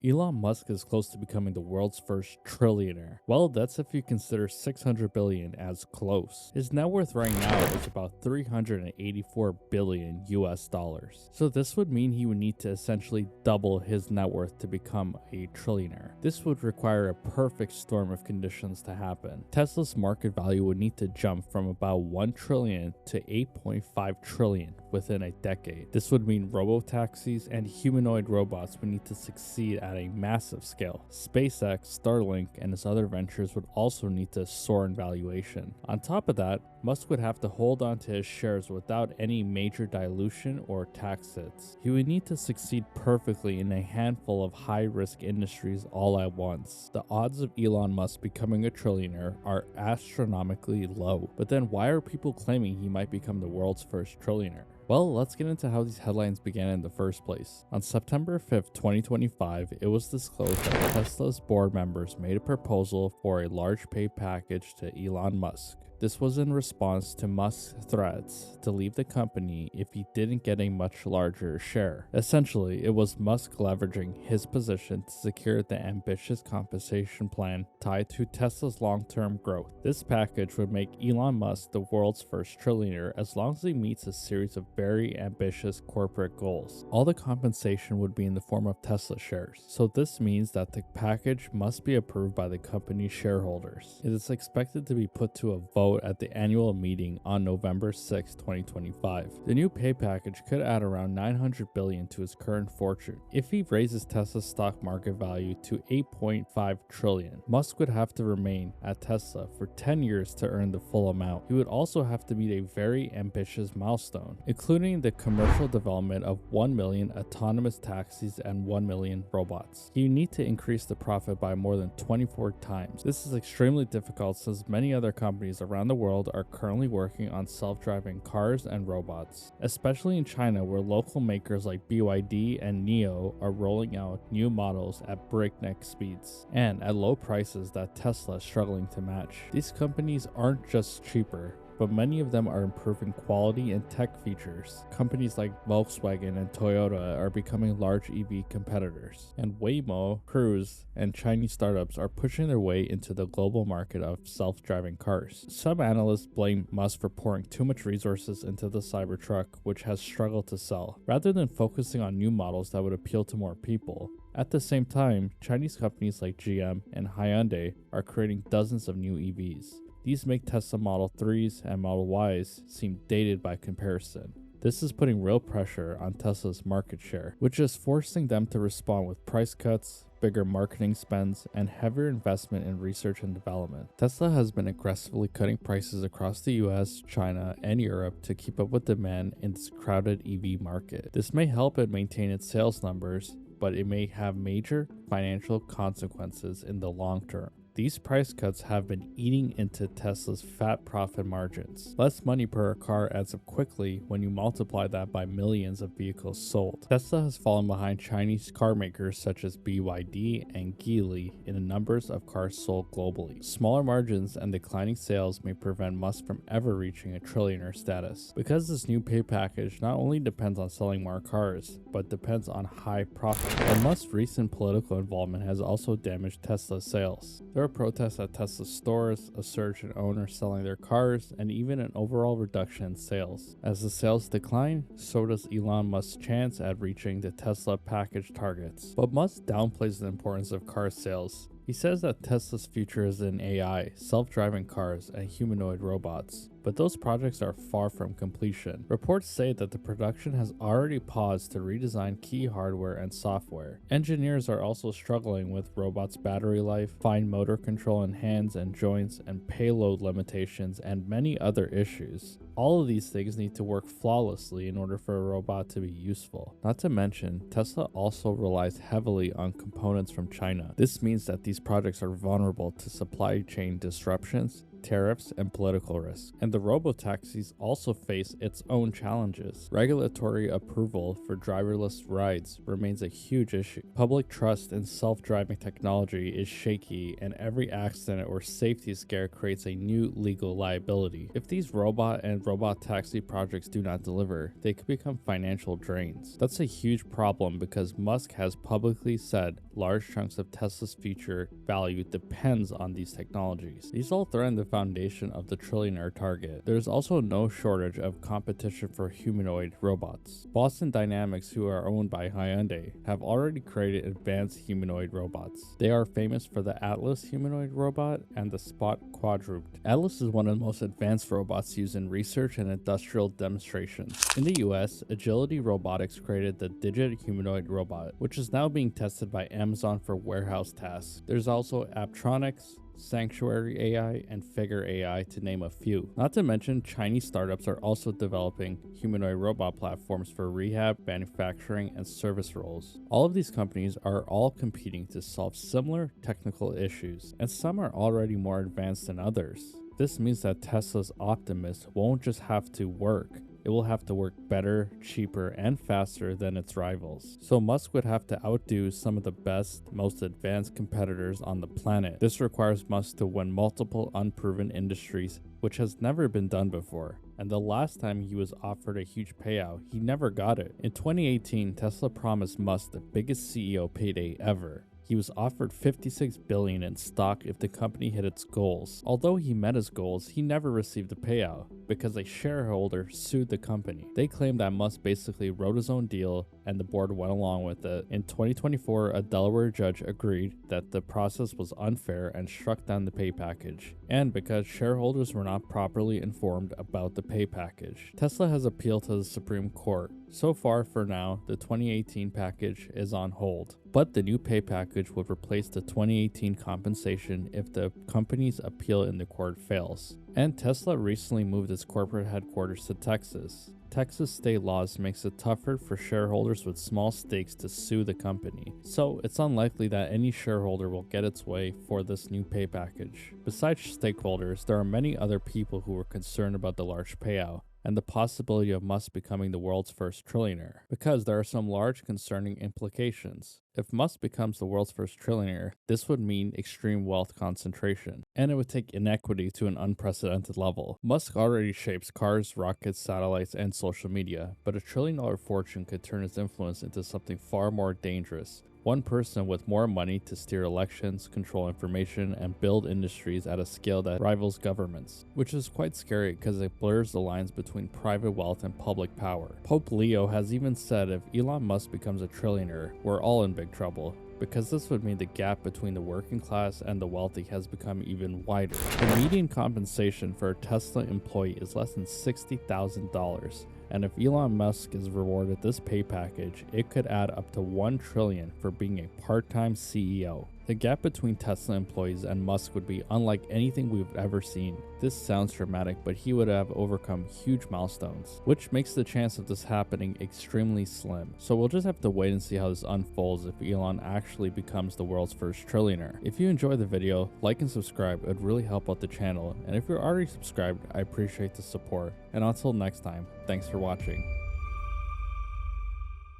Elon Musk is close to becoming the world's first trillionaire. Well, that's if you consider 600 billion as close. His net worth right now is about 384 billion US dollars. So this would mean he would need to essentially double his net worth to become a trillionaire. This would require a perfect storm of conditions to happen. Tesla's market value would need to jump from about 1 trillion to 8.5 trillion within a decade. This would mean robotaxis and humanoid robots would need to succeed at a massive scale. SpaceX, Starlink, and his other ventures would also need to soar in valuation. On top of that, Musk would have to hold on to his shares without any major dilution or tax hits. He would need to succeed perfectly in a handful of high-risk industries all at once. The odds of Elon Musk becoming a trillionaire are astronomically low. But then why are people claiming he might become the world's first trillionaire? Well, let's get into how these headlines began in the first place. On September 5th, 2025, it was disclosed that Tesla's board members made a proposal for a large pay package to Elon Musk. This was in response to Musk's threats to leave the company if he didn't get a much larger share. Essentially, it was Musk leveraging his position to secure the ambitious compensation plan tied to Tesla's long-term growth. This package would make Elon Musk the world's first trillionaire as long as he meets a series of very ambitious corporate goals. All the compensation would be in the form of Tesla shares, so this means that the package must be approved by the company's shareholders. It is expected to be put to a vote at the annual meeting on November 6, 2025. The new pay package could add around 900 billion to his current fortune. If he raises Tesla's stock market value to 8.5 trillion, Musk would have to remain at Tesla for 10 years to earn the full amount. He would also have to meet a very ambitious milestone, including the commercial development of 1 million autonomous taxis and 1 million robots. He would need to increase the profit by more than 24 times. This is extremely difficult since many other companies around the world are currently working on self-driving cars and robots, especially in China where local makers like BYD and NIO are rolling out new models at breakneck speeds and at low prices that Tesla is struggling to match. These companies aren't just cheaper, but many of them are improving quality and tech features. Companies like Volkswagen and Toyota are becoming large EV competitors, and Waymo, Cruise, and Chinese startups are pushing their way into the global market of self-driving cars. Some analysts blame Musk for pouring too much resources into the Cybertruck, which has struggled to sell, rather than focusing on new models that would appeal to more people. At the same time, Chinese companies like GM and Hyundai are creating dozens of new EVs. These make Tesla Model 3s and Model Ys seem dated by comparison. This is putting real pressure on Tesla's market share, which is forcing them to respond with price cuts, bigger marketing spends, and heavier investment in research and development. Tesla has been aggressively cutting prices across the US, China, and Europe to keep up with demand in this crowded EV market. This may help it maintain its sales numbers, but it may have major financial consequences in the long term. These price cuts have been eating into Tesla's fat profit margins. Less money per car adds up quickly when you multiply that by millions of vehicles sold. Tesla has fallen behind Chinese car makers such as BYD and Geely in the numbers of cars sold globally. Smaller margins and declining sales may prevent Musk from ever reaching a trillionaire status. Because this new pay package not only depends on selling more cars, but depends on high profit. And Musk's recent political involvement has also damaged Tesla's sales. There are protests at Tesla stores, a surge in owners selling their cars, and even an overall reduction in sales. As the sales decline, so does Elon Musk's chance at reaching the Tesla package targets. But Musk downplays the importance of car sales. He says that Tesla's future is in AI, self-driving cars, and humanoid robots, but those projects are far from completion. Reports say that the production has already paused to redesign key hardware and software. Engineers are also struggling with robots' battery life, fine motor control in hands and joints, and payload limitations, and many other issues. All of these things need to work flawlessly in order for a robot to be useful. Not to mention, Tesla also relies heavily on components from China. This means that these projects are vulnerable to supply chain disruptions, tariffs, and political risk. And the robotaxis also face its own challenges. Regulatory approval for driverless rides remains a huge issue. Public trust in self-driving technology is shaky, and every accident or safety scare creates a new legal liability. If these robot and robotaxi projects do not deliver, they could become financial drains. That's a huge problem because Musk has publicly said large chunks of Tesla's future value depends on these technologies. These all threaten the foundation of the trillionaire target. There's also no shortage of competition for humanoid robots. Boston Dynamics, who are owned by Hyundai, have already created advanced humanoid robots. They are famous for the Atlas humanoid robot and the Spot quadruped. Atlas is one of the most advanced robots used in research and industrial demonstrations. In the US, Agility Robotics created the Digit humanoid robot, which is now being tested by Amazon for warehouse tasks. There's also Aptronics, Sanctuary AI, and Figure AI, to name a few. Not to mention, Chinese startups are also developing humanoid robot platforms for rehab, manufacturing, and service roles. All of these companies are all competing to solve similar technical issues, and some are already more advanced than others. This means that Tesla's Optimus won't just have to work, it will have to work better, cheaper, and faster than its rivals. So Musk would have to outdo some of the best, most advanced competitors on the planet. This requires Musk to win multiple unproven industries, which has never been done before. And the last time he was offered a huge payout, he never got it. In 2018, Tesla promised Musk the biggest CEO payday ever. He was offered $56 billion in stock if the company hit its goals. Although he met his goals, he never received a payout because a shareholder sued the company. They claimed that Musk basically wrote his own deal and the board went along with it. In 2024, a Delaware judge agreed that the process was unfair and struck down the pay package. And because shareholders were not properly informed about the pay package, Tesla has appealed to the Supreme Court. So far, for now, the 2018 package is on hold, but the new pay package would replace the 2018 compensation if the company's appeal in the court fails. And Tesla recently moved its corporate headquarters to Texas. Texas state laws makes it tougher for shareholders with small stakes to sue the company, so it's unlikely that any shareholder will get its way for this new pay package. Besides stakeholders, there are many other people who are concerned about the large payout and the possibility of Musk becoming the world's first trillionaire, because there are some large concerning implications. If Musk becomes the world's first trillionaire, this would mean extreme wealth concentration, and it would take inequity to an unprecedented level. Musk already shapes cars, rockets, satellites, and social media, but a $1 trillion fortune could turn his influence into something far more dangerous. One person with more money to steer elections, control information, and build industries at a scale that rivals governments, which is quite scary because it blurs the lines between private wealth and public power. Pope Leo has even said if Elon Musk becomes a trillionaire, we're all in big trouble, because this would mean the gap between the working class and the wealthy has become even wider. The median compensation for a Tesla employee is less than $60,000. And if Elon Musk is rewarded this pay package, it could add up to $1 trillion for being a part-time CEO. The gap between Tesla employees and Musk would be unlike anything we've ever seen. This sounds dramatic, but he would have overcome huge milestones, which makes the chance of this happening extremely slim. So we'll just have to wait and see how this unfolds if Elon actually becomes the world's first trillionaire. If you enjoyed the video, like and subscribe, it would really help out the channel. And if you're already subscribed, I appreciate the support. And until next time, thanks for watching.